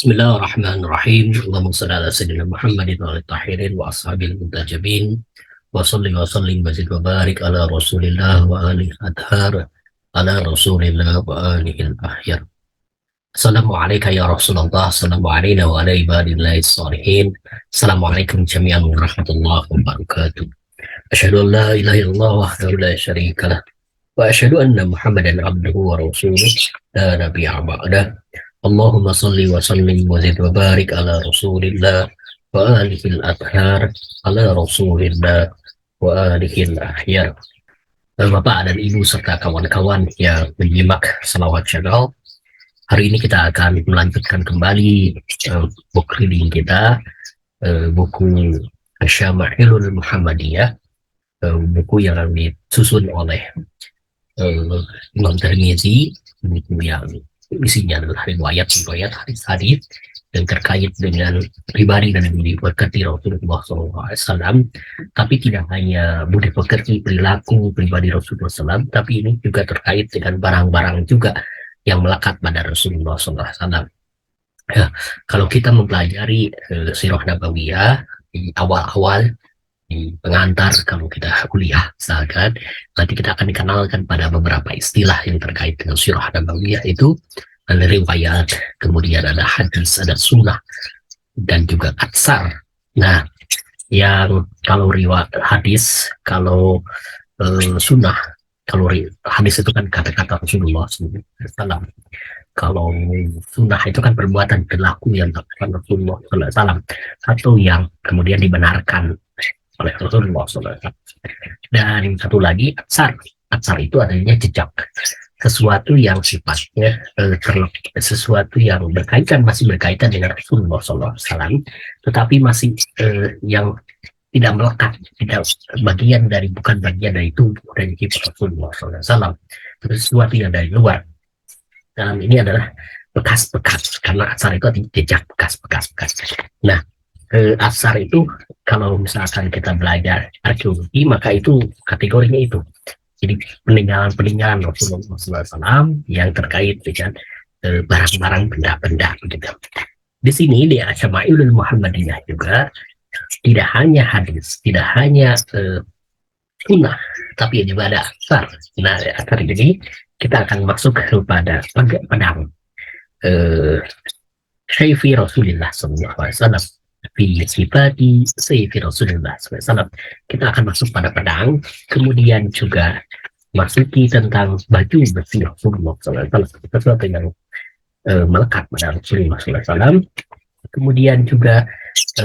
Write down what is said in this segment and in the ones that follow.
Bismillahirrahmanirrahim. Allahumma shalli ala sayyidina Muhammadin wa alihi tahirin wa ashabil muntajabin. Wa salli wa sallim wa zid wa barik ala Rasulillah wa alihi adhar ala Rasulillah wa alihi al-ahyar. Assalamualaikum ya Rasulullah. Assalamualaikum wa ala ibadillahi salihin. Assalamualaikum jami'an warahmatullahi wabarakatuh. Asyhadu an la ilaha illallah wahdahu la syarika lah. Wa asyhadu anna Muhammadan abduhu wa rasuluh la nabiyya ba'dah. Allahumma salli wa sallim wa zid wa barik ala Rasulillah wa alihi al-athhar ala Rasulillah wa alihi al-ahyar. Bapak dan Ibu serta kawan-kawan yang menyimak Salawat Channel, hari ini kita akan melanjutkan kembali buku reading kita, buku Syama'ilul Muhammadiyah, buku yang disusun oleh Imam Tirmizi, buku yang isinya adalah riwayat hadis dan terkait dengan pribadi dan budi pekerti Rasulullah SAW. Tapi tidak hanya budi pekerti perilaku pribadi Rasulullah SAW, tapi ini juga terkait dengan barang-barang juga yang melekat pada Rasulullah SAW. Ya, kalau kita mempelajari Sirah Nabawiyah di awal-awal, di pengantar, kalau kita kuliah misalkan, nanti kita akan dikenalkan pada beberapa istilah yang terkait dengan Sirah Nabawiyah. Itu ada riwayat, kemudian ada hadis, ada sunnah, dan juga atsar. Nah, yang kalau riwayat hadis, kalau sunnah, kalau hadis itu kan kata-kata Rasulullah SAW. Kalau sunnah itu kan perbuatan perilaku yang dilakukan Rasulullah SAW, atau yang kemudian dibenarkan oleh Rasulullah SAW. Dan yang satu lagi atsar. Atsar itu adanya jejak, sesuatu yang sifatnya sesuatu yang masih berkaitan dengan Rasulullah SAW, tetapi masih yang tidak melekat, tidak bukan bagian dari tubuh dan sifat Rasulullah SAW, sesuatu yang dari luar. Dalam ini adalah bekas-bekas, karena atsar itu jejak, bekas-bekas. Nah, asar itu kalau misalkan kita belajar arkeologi, maka itu kategorinya itu. Jadi peninggalan Rasulullah SAW yang terkait dengan barang-barang, benda-benda gitu. Di sini di Syama'ilul Muhammadiyah juga tidak hanya hadis, tidak hanya sunnah, tapi juga ada asar. Nah, asar ini kita akan masuk kepada pedang Syaifi Rasulullah SAW. Fi sifati Sayfi Rasulullah SAW. Kita akan masuk pada pedang, kemudian juga masuki tentang baju besi Rasulullah SAW, sesuatu yang melekat pada Rasulullah SAW. Kemudian juga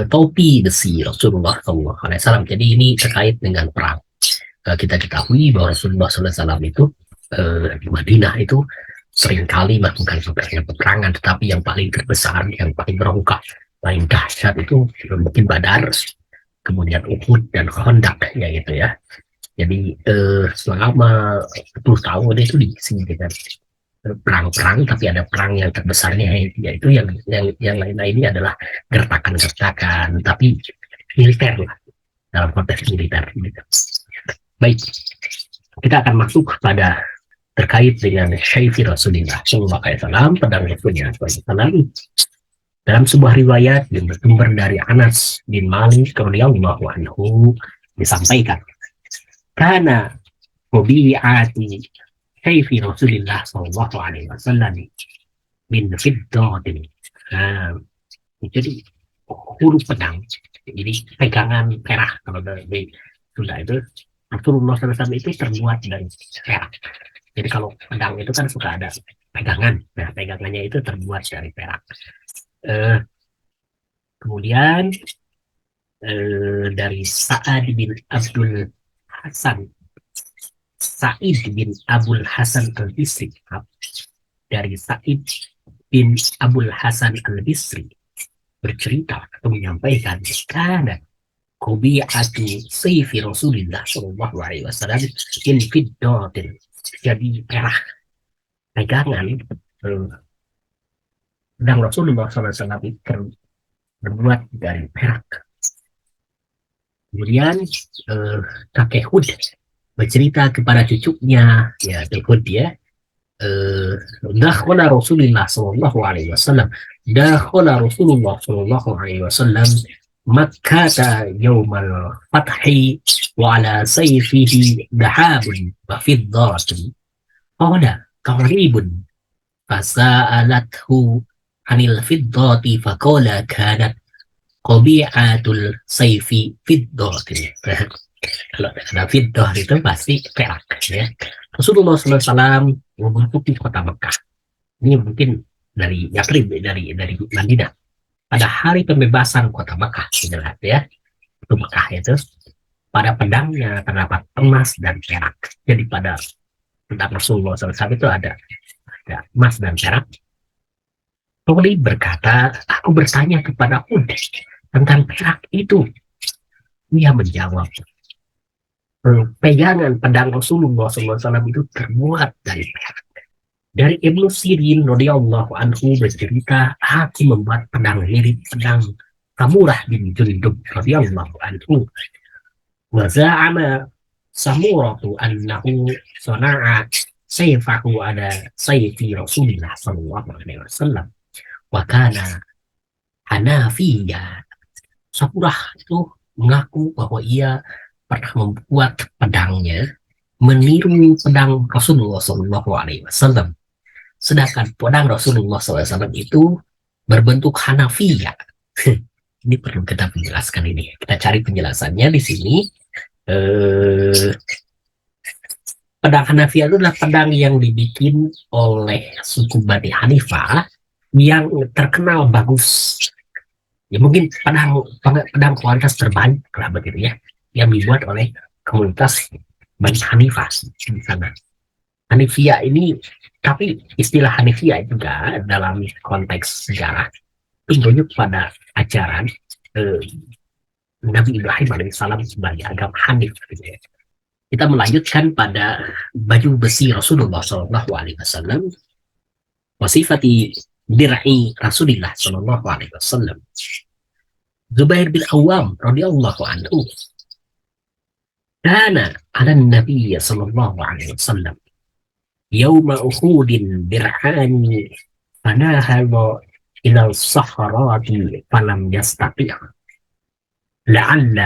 topi besi Rasulullah SAW. Jadi ini terkait dengan perang. Kita ketahui bahwa Rasulullah SAW itu di Madinah itu seringkali melakukan peperangan, tetapi yang paling terbesar, yang paling berungkap, paling dahsyat itu mungkin Badar, kemudian Uhud dan Khandaq, ya gitu ya. Jadi selama 10 tahun itu diisi dengan perang-perang, tapi ada perang yang terbesarnya yaitu yang lain-lainnya adalah gertakan-gertakan, tapi militer lah, dalam konteks militer gitu. Baik, kita akan masuk pada terkait dengan Syaifi Rasulullah SAW, pedang Rasulullah SAW. Dalam sebuah riwayat yang bersumber dari Anas bin Malik radhiyallahu anhu disampaikan, karena mubi'ati Syaifi Rasulullah sallallahu alaihi wasallam min fiddatin. Jadi huruf pedang, jadi pegangan perak. Kalau dari Sunda itu Rasulullah SAW itu terbuat dari perak. Jadi kalau pedang itu kan suka ada pegangan, nah pegangannya itu terbuat dari perak. Kemudian dari Sa'id bin Abdul Hasan Al-Bisri, dari Sa'id bin Abdul Hasan Al-Bisri bercerita atau menyampaikan, karena kubi'atu sayfi Rasulullah sallallahu alaihi wasallam in fiddatin, jadi perak pegangan pedang Rasulullah SAW itu terbuat dari perak. Kemudian kakek Hud bercerita kepada cucunya, ya Hud ya, Dakhwala Rasulullah SAW dakhala Rasulullah sallallahu alaihi wasallam Makkah yaumal fathi wa ala sayfihi dahabun wa fiddatun qala qaribun fasa'alathu anil fiddati faqala kanat qabi'atul sayfi fiddatin. Kalau ada fiddah itu pasti perak ya. Rasulullah SAW memasuki kota Mekah. Ini mungkin dari Yatrib, dari Madinah. Pada hari pembebasan kota Mekah, ya, itu Mekah itu, pada pedangnya terdapat emas dan perak. Jadi pada pedang Rasulullah SAW itu ada emas dan perak. Tuli berkata, aku bertanya kepada Hud tentang perak itu. Dia menjawab, pegangan pedang Rasulullah SAW itu terbuat dari perak. Dari Ibnu Sirin radhiyallahu anhu bercerita, aku membuat pedang mirip pedang Samurah bin Jundub radhiyallahu anhu. Wa za'ama Samuratu annahu sana'a sayfahu ala sayfi Rasulullah sallallahu alaihi wasallam. Wa kana Hanafiya. Samurah itu mengaku bahwa ia pernah membuat pedangnya meniru pedang Rasulullah sallallahu alaihi wasallam. Sedangkan pedang Rasulullah SAW itu berbentuk Hanafiya. Ini perlu kita menjelaskan ini. Kita cari penjelasannya di sini. Pedang Hanafiya itu adalah pedang yang dibikin oleh suku Bani Hanifah yang terkenal bagus. Ya mungkin pedang kualitas terbaik lah begitu ya, yang dibuat oleh komunitas Bani Hanifah di sana. Hanifiyah ini, tapi istilah Hanifiyah juga dalam konteks sejarah tunjuk pada ajaran Nabi Ibrahim alaihissalam sebagai agama Hanif. Gitu ya. Kita melanjutkan pada baju besi Rasulullah Shallallahu Alaihi Wasallam, wasifati dir'i Rasulullah Shallallahu Alaihi Wasallam. Zubair bin Awam radhiyallahu anhu, kana ala Nabi Shallallahu Alaihi Wasallam يوم أحد برهان فناهض إلى الصخرات فلم يستطع لعل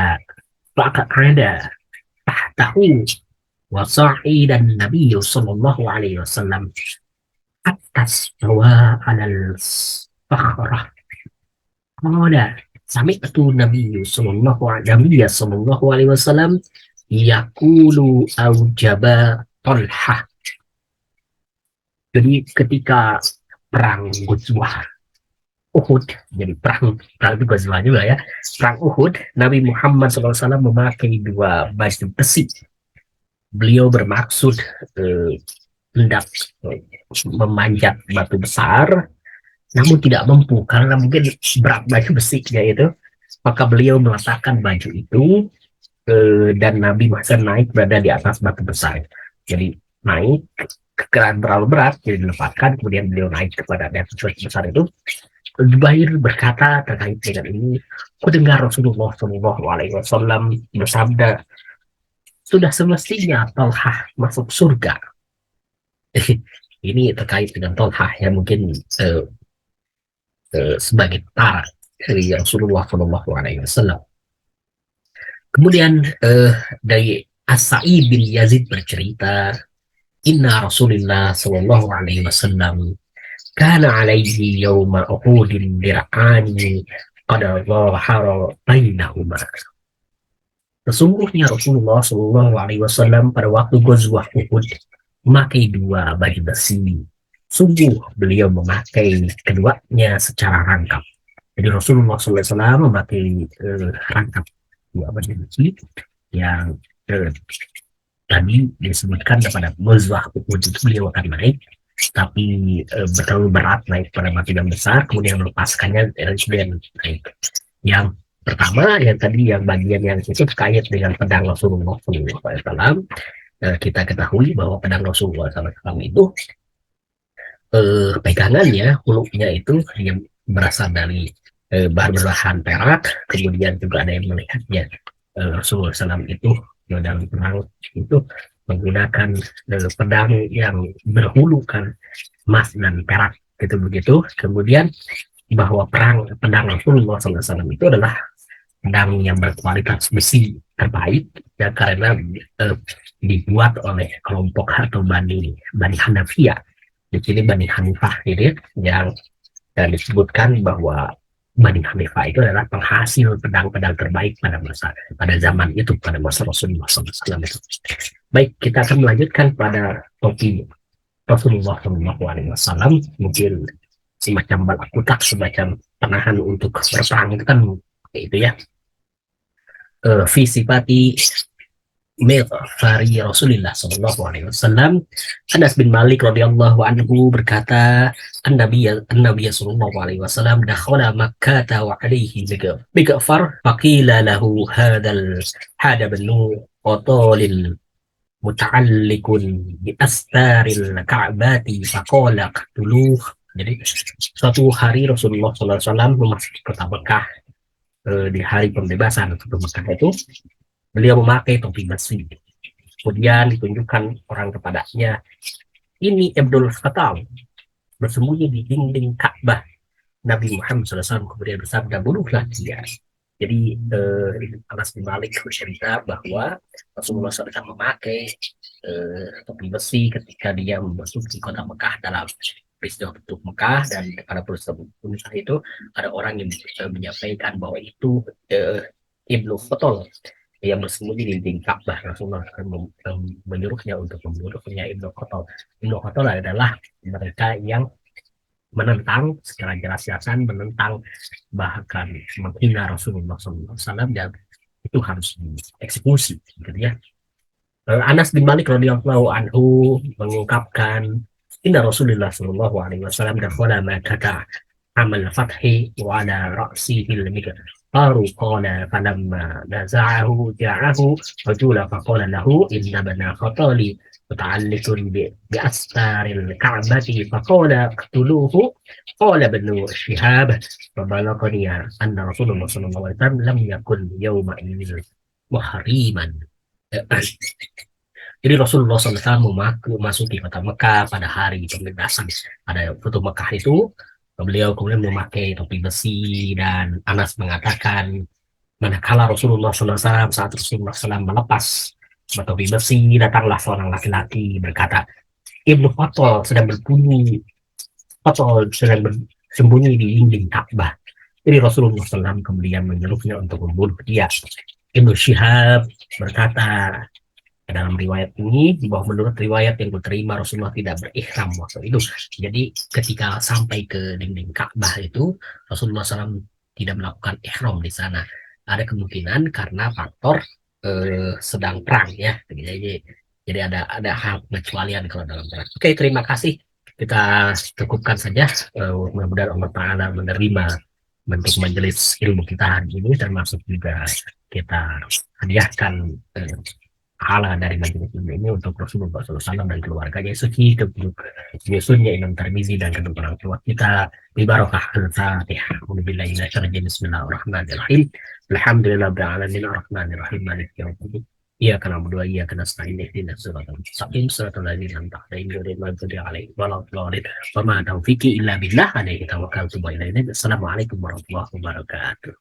فقعد تحته وصعد النبي صلى الله عليه وسلم حتى استوى على الصخرة قال سمعت النبي صلى الله عليه وسلم يقول أوجب طلحة. Jadi ketika perang Ghazwah Uhud, jadi perang itu Ghazwah juga ya, perang Uhud, Nabi Muhammad SAW memakai dua baju besi. Beliau bermaksud hendak memanjat batu besar, namun tidak mampu karena mungkin berat baju besinya itu. Maka beliau meletakkan baju itu dan Nabi Muhammad naik berada di atas batu besar. Jadi naik, kekeran terlalu berat, jadi dilepaskan, kemudian beliau naik kepada batu besar itu. Zubair berkata terkait dengan ini, aku dengar Rasulullah SAW bersabda, sudah semestinya Talhah masuk surga. Ini terkait dengan Talhah yang mungkin sebagai tara dari Rasulullah SAW. Kemudian dari As-Sa'id bin Yazid bercerita, Inna Rasulullah sallallahu alaihi wasallam kana alaihi yawma Uhudin dir'ani qad dhahara bainahuma. Sesungguhnya Rasulullah sallallahu alaihi wasallam pada waktu Ghazwah Uhud memakai dua baju besi. Sungguh beliau memakai keduanya secara rangkap. Jadi Rasulullah sallallahu alaihi wasallam memakai rangkap dua baju besi yang tadi disebutkan kepada Ghazwah Uhud itu beliau akan naik, tapi terlalu berat naik pada batu yang besar, kemudian melepaskannya dan kemudian naik. Yang pertama, yang tadi yang bagian yang itu terkait dengan pedang Rasulullah SAW. Kita ketahui bahwa pedang Rasulullah SAW itu pegangannya, huluknya itu yang berasal dari berbahan perak, kemudian juga ada yang melihatnya Rasulullah SAW itu dalam perang itu menggunakan pedang yang berhulukan emas dan perak gitu begitu. Kemudian bahwa pedang Rasulullah SAW itu adalah pedang yang berkualitas besi terbaik ya, karena dibuat oleh kelompok atau Bani Hanafiyah. Di sini Bani Hanifah ini yang disebutkan bahwa Bani Hanifah itu adalah penghasil pedang-pedang terbaik pada zaman itu, pada masa Rasulullah SAW itu. Baik, kita akan melanjutkan pada topi Rasulullah SAW. Mungkin semacam balakutak, semacam penahan untuk berperang itu kan itu ya. Fi sifati Fari Rasulullah Sallallahu Alaihi Wasallam. Anas bin Malik radhiyallahu anhu berkata, An-Nabiy Sallallahu Alaihi Wasallam dakhala Makkah wa alaihi bighfar faqila lahu hada banu qatalil muta'alliqun bi astaril ka'bati faqala qtuluh. Jadi suatu hari Rasulullah Sallallahu Alaihi Wasallam memasuki kota Mekah, di hari pembebasan kota Mekah itu beliau memakai topi besi. Kemudian ditunjukkan orang kepadanya, ini Abdul Fattah bersembunyi di dinding Ka'bah. Nabi Muhammad SAW kemudian bersabda, bunuhlah dia. Jadi Anas bin Malik bercerita bahwa Rasulullah SAW memakai topi besi ketika dia memasuki kota Mekah dalam peristiwa bentuk Mekah, dan pada peristiwa itu ada orang yang menyampaikan bahwa itu Ibnu Fattah yang bersembunyi di dinding Ka'bah. Rasulullah akan menyuruhnya untuk membunuhnya Ibnu Khattab. Ibnu Khattab adalah mereka yang menentang secara jelas-jelasan, menentang bahkan menghina Rasulullah SAW, dan itu harus dieksekusi, gitu ya. Anas bin Malik radhiyallahu anhu mengungkapkan, Inna Rasulullah Sallallahu Alaihi Wasallam dakhala Makkah amal fathi wa ala ra'sihi al-miqdaru qala falamma naza'ahu ja'ahu rajula faqala lahu inna bana khatali muta'alliqun bi astaril ka'bati faqala qtuluhu qala banu Shihab wa balagani anna Rasulullah sallallahu alaihi wasallam lam yakun yawma idzin muhriman. Jadi Rasulullah SAW memasuki kota Mekah pada hari pembebasan, pada foto Mekah itu. Beliau kemudian memakai topi besi, dan Anas mengatakan, manakala Rasulullah SAW, saat Rasulullah SAW melepas topi besi, datanglah seorang laki-laki berkata, Ibnu Fattah sedang bersembunyi di dinding Ka'bah. Jadi Rasulullah SAW kemudian menyuruhnya untuk membunuh dia. Ibnu Shihab berkata dalam riwayat ini, bahwa menurut riwayat yang diterima, Rasulullah tidak berihram waktu itu. Jadi ketika sampai ke dinding Ka'bah itu, Rasulullah SAW tidak melakukan ihram di sana. Ada kemungkinan karena faktor sedang perang ya. Jadi ada hal pengecualian kalau dalam perang. Oke, terima kasih. Kita cukupkan saja. Mudah-mudahan Allah Ta'ala menerima bentuk majelis ilmu kita hari ini, termasuk juga kita hadiahkan pahala dari majelis ini untuk Rasulullah SAW dan keluarganya suci, untuk menyusunnya Imam Tirmizi dan kedua orang tua kita. Bibarakah al-Fatihah. Bismillahirrahmanirrahim. Alhamdulillahirabbil alamin arrahmanir rahim maliki yaumiddin. Iyyaka na'budu wa iyyaka nasta'in ihdinas siratal mustaqim siratal ladzina an'amta 'alaihim ghairil maghdubi 'alaihim waladdallin. Wa ma taufiqi illa billah, alaihi tawakkaltu wa ilaihi unib. Assalamualaikum warahmatullahi wabarakatuh.